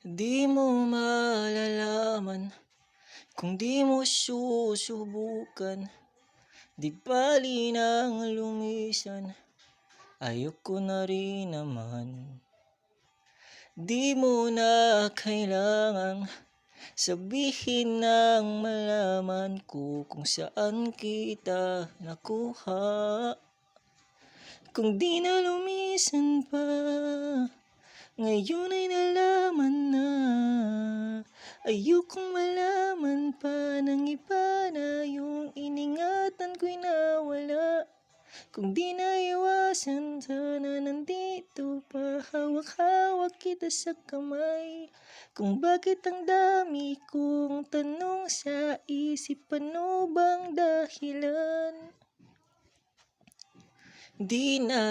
Di mo malalaman kung di mo susubukan. Di bali nang lumisan, ayoko na rin naman. Di mo na kailangang sabihin nang malaman ko kung saan kita nakuha. Kung di na lumisan pa, ngayon ay nalaman na. Ayokong malaman pa ng iba na yung iningatan ko'y nawala. Kung di naiwasan, sana nandito pa. Hawak-hawak kita sa kamay. Kung bakit ang dami kong tanong sa isip, ano bang dahilan? Di na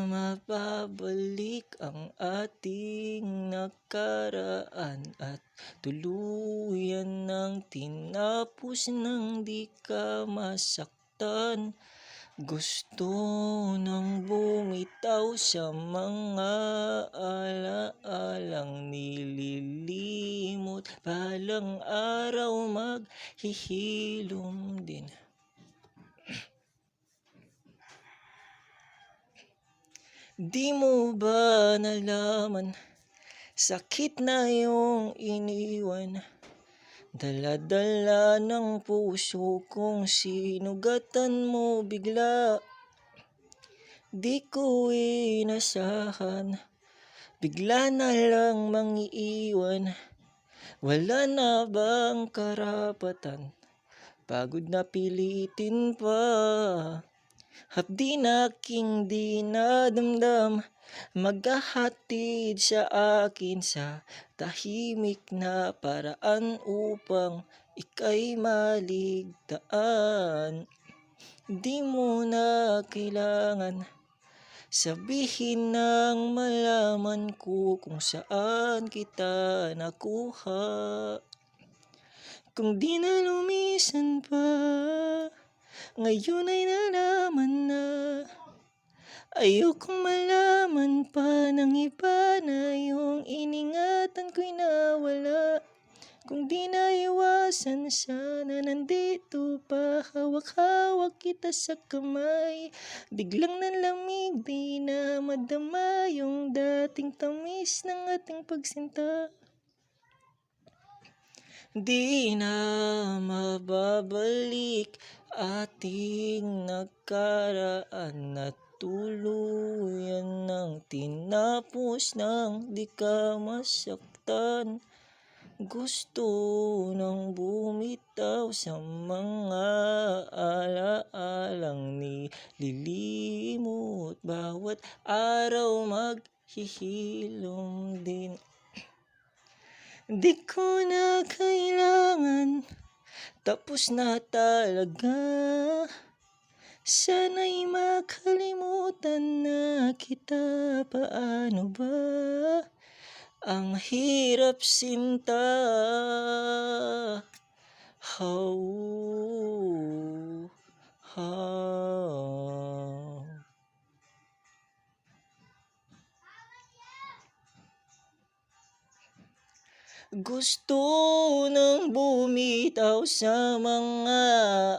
mababalik ang ating nakaraan at tuluyan ng tinapos nang di ka masaktan. Gusto nang bumitaw sa mga alaalang nililimot, balang araw maghihilom din. Di mo ba nalaman, sakit na iyong iniwan? Dala-dala ng puso kong sinugatan mo bigla. Di ko inasahan, bigla na lang mangiiwan. Wala na bang karapatan, pagod na pilitin pa. Hapdi na aking dinadamdam, maghahatid sa akin sa tahimik na paraan upang ika'y maligtaan. Di mo na kailangan sabihin nang malaman ko kung saan kita nakuha. Kung di na lumisan pa, ngayon ay nalaman na. Ayokong malaman pa ng iba na yung iningatan ko'y nawala. Kung di naiwasan, sana nandito pa. Hawak-hawak kita sa kamay. Biglang nalamig, di na madama yung dating tamis ng ating pagsinta. Di na mababalik ating nakaraan at tuluyan ng tinapos nang di ka masaktan. Gusto nang bumitaw sa mga alaalang nililimot, bawat araw maghihilom din. Di ko na kailangan, tapos na talaga. Sana'y makalimutan na kita, paano ba? Ang hirap sinta. How, how. Gusto nang bumitaw sa mga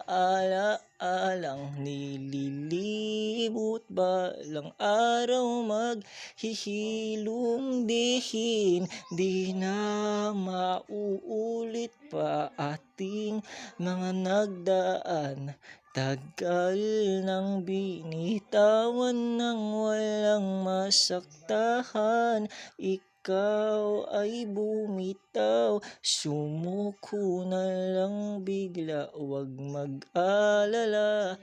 alaalang nililimot, balang araw maghihilom din. Di na mauulit pa ating mga nagdaan. Tagal nang binitawan nang walang masaktahan. Ikaw ay bumitaw, sumuko na lang bigla. Huwag mag-alala,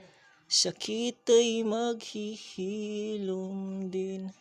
sakit ay maghihilom din.